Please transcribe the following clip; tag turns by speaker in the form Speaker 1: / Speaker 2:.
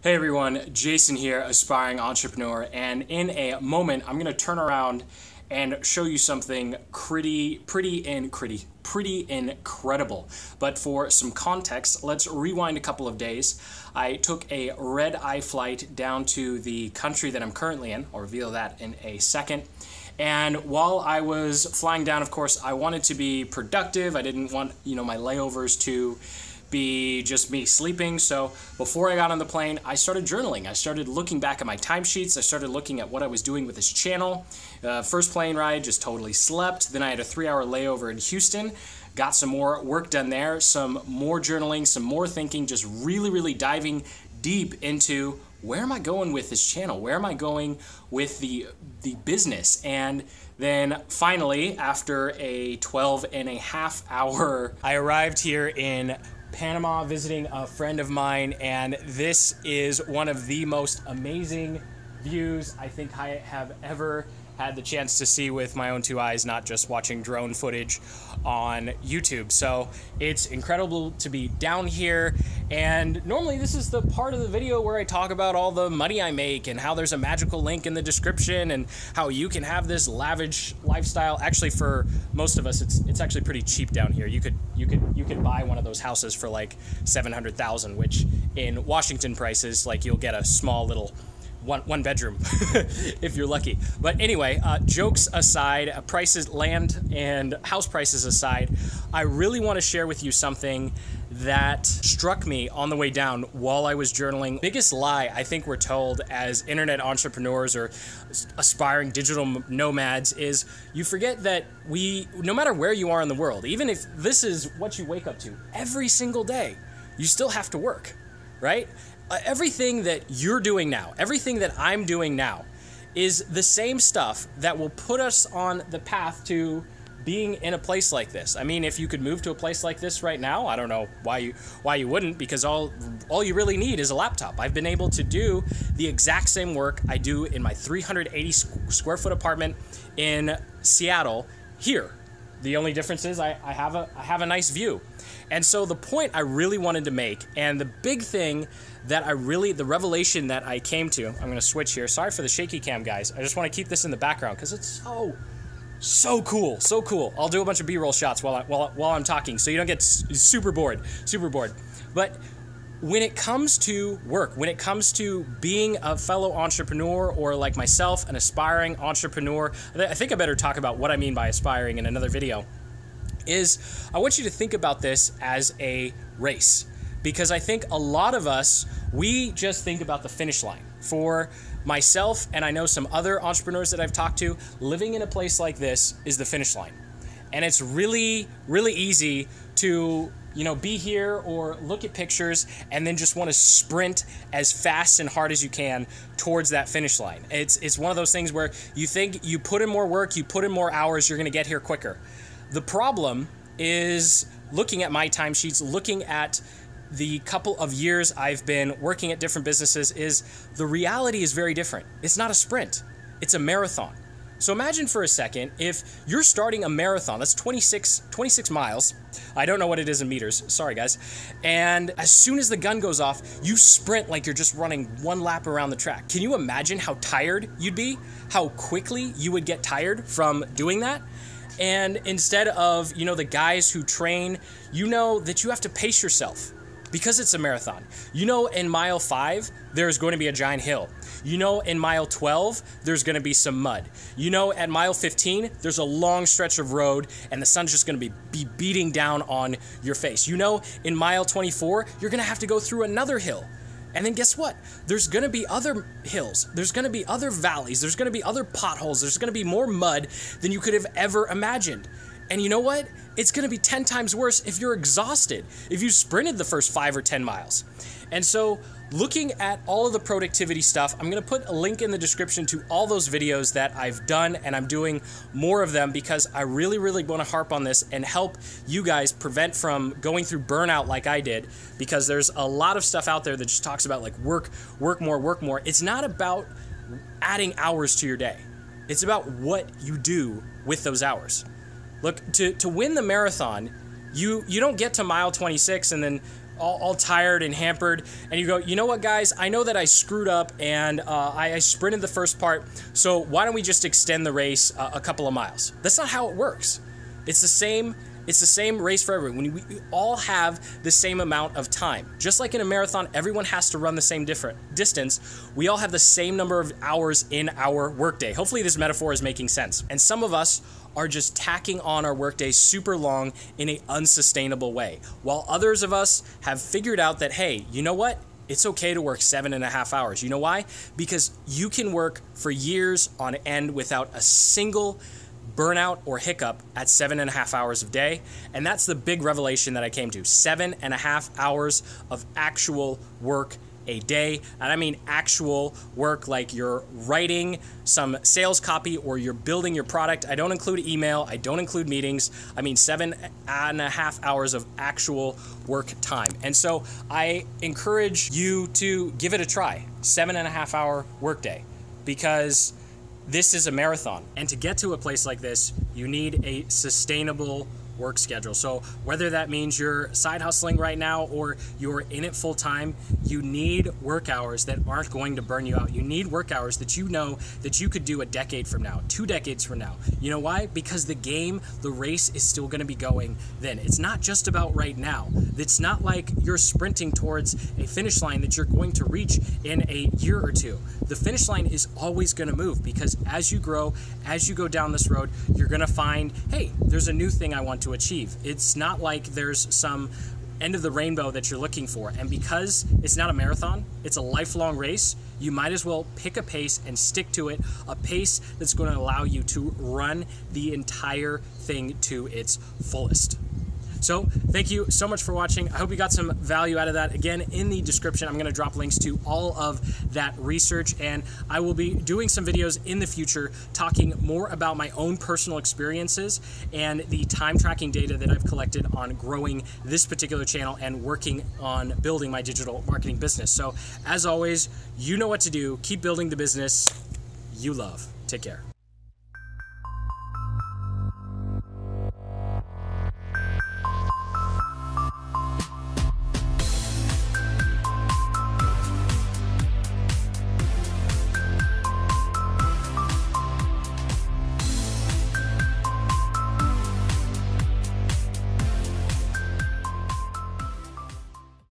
Speaker 1: Hey everyone, Jason here, aspiring entrepreneur, and in a moment I'm going to turn around and show you something pretty incredible. But for some context, let's rewind a couple of days. I took a red-eye flight down to the country that I'm currently in. I'll reveal that in a second. And while I was flying down, of course, I wanted to be productive. I didn't want, my layovers to be just me sleeping. So before I got on the plane, I started journaling. I started looking back at my timesheets. I started looking at what I was doing with this channel. First plane ride, just totally slept. Then I had a 3-hour layover in Houston. Got some more work done there, some more journaling, some more thinking, just really diving deep into where am I going with this channel? Where am I going with the business? And then finally, after a 12.5-hour, I arrived here in Panama visiting a friend of mine, and this is one of the most amazing views I think I have ever had the chance to see with my own two eyes, not just watching drone footage on YouTube. So it's incredible to be down here, and normally this is the part of the video where I talk about all the money I make and how there's a magical link in the description and how you can have this lavish lifestyle. Actually, for most of us, it's actually pretty cheap down here. You could buy one of those houses for like $700,000, which in Washington prices, like, you'll get a small little one bedroom if you're lucky. But anyway, jokes aside, land and house prices aside, I really want to share with you something that struck me on the way down while I was journaling. Biggest lie I think we're told as internet entrepreneurs or aspiring digital nomads is you forget that no matter where you are in the world, even if this is what you wake up to every single day, you still have to work, right? Everything that you're doing now, everything that I'm doing now is the same stuff that will put us on the path to being in a place like this. I mean, if you could move to a place like this right now, I don't know why you wouldn't, because all you really need is a laptop. I've been able to do the exact same work I do in my 380 square foot apartment in Seattle here. The only difference is I have a nice view. And so the point I really wanted to make, and the big thing that the revelation that I came to, I'm going to switch here. Sorry for the shaky cam, guys. I just want to keep this in the background because it's so cool, so cool. I'll do a bunch of B-roll shots while I'm talking, so you don't get super bored. But when it comes to work, when it comes to being a fellow entrepreneur, or like myself, an aspiring entrepreneur, I think I better talk about what I mean by aspiring in another video, is I want you to think about this as a race. Because I think a lot of us, we just think about the finish line. For myself, and I know some other entrepreneurs that I've talked to, living in a place like this is the finish line. And it's really easy to be here or look at pictures and then just want to sprint as fast and hard as you can towards that finish line. It's one of those things where you think you put in more work, you put in more hours, you're going to get here quicker. The problem is, looking at my timesheets, looking at the couple of years I've been working at different businesses, is the reality is very different. It's not a sprint, it's a marathon. So imagine for a second, if you're starting a marathon, that's 26 miles. I don't know what it is in meters, sorry guys. And as soon as the gun goes off, you sprint like you're just running one lap around the track. Can you imagine how tired you'd be? How quickly you would get tired from doing that? And instead of, the guys who train, that you have to pace yourself because it's a marathon. In mile 5, there's going to be a giant hill. In mile 12, there's going to be some mud. At mile 15, there's a long stretch of road and the sun's just going to be beating down on your face. In mile 24, you're going to have to go through another hill. And then guess what? There's going to be other hills. There's going to be other valleys. There's going to be other potholes. There's going to be more mud than you could have ever imagined. And you know what? It's going to be 10 times worse if you're exhausted, if you sprinted the first 5 or 10 miles. And so, looking at all of the productivity stuff, I'm going to put a link in the description to all those videos that I've done, and I'm doing more of them because I really want to harp on this and help you guys prevent from going through burnout like I did, because there's a lot of stuff out there that just talks about like work more. It's not about adding hours to your day. It's about what you do with those hours. Look, to win the marathon, you don't get to mile 26 and then all tired and hampered, and you go, you know what, guys, I know that I screwed up and I sprinted the first part, so why don't we just extend the race a couple of miles? That's not how it works. It's the same race for everyone. We all have the same amount of time. Just like in a marathon, everyone has to run the same distance. We all have the same number of hours in our workday. Hopefully this metaphor is making sense. And some of us are just tacking on our workday super long in an unsustainable way, while others of us have figured out that, hey, you know what? It's okay to work 7.5 hours. You know why? Because you can work for years on end without a single burnout or hiccup at 7.5 hours a day. And that's the big revelation that I came to. 7.5 hours of actual work a day. And I mean actual work, like you're writing some sales copy or you're building your product. I don't include email. I don't include meetings. I mean 7.5 hours of actual work time. And so I encourage you to give it a try. 7.5 hour workday, because this is a marathon. And to get to a place like this, you need a sustainable work schedule. So whether that means you're side hustling right now or you're in it full time, you need work hours that aren't going to burn you out. You need work hours that you know that you could do a decade from now, 2 decades from now. You know why? Because the race is still going to be going then. It's not just about right now. It's not like you're sprinting towards a finish line that you're going to reach in a year or two. The finish line is always going to move, because as you grow, as you go down this road, you're going to find, hey, there's a new thing I want to achieve. It's not like there's some end of the rainbow that you're looking for. And because it's not a marathon, it's a lifelong race, you might as well pick a pace and stick to it, a pace that's going to allow you to run the entire thing to its fullest. So thank you so much for watching. I hope you got some value out of that. Again, in the description, I'm going to drop links to all of that research, and I will be doing some videos in the future talking more about my own personal experiences and the time tracking data that I've collected on growing this particular channel and working on building my digital marketing business. So as always, you know what to do. Keep building the business you love. Take care.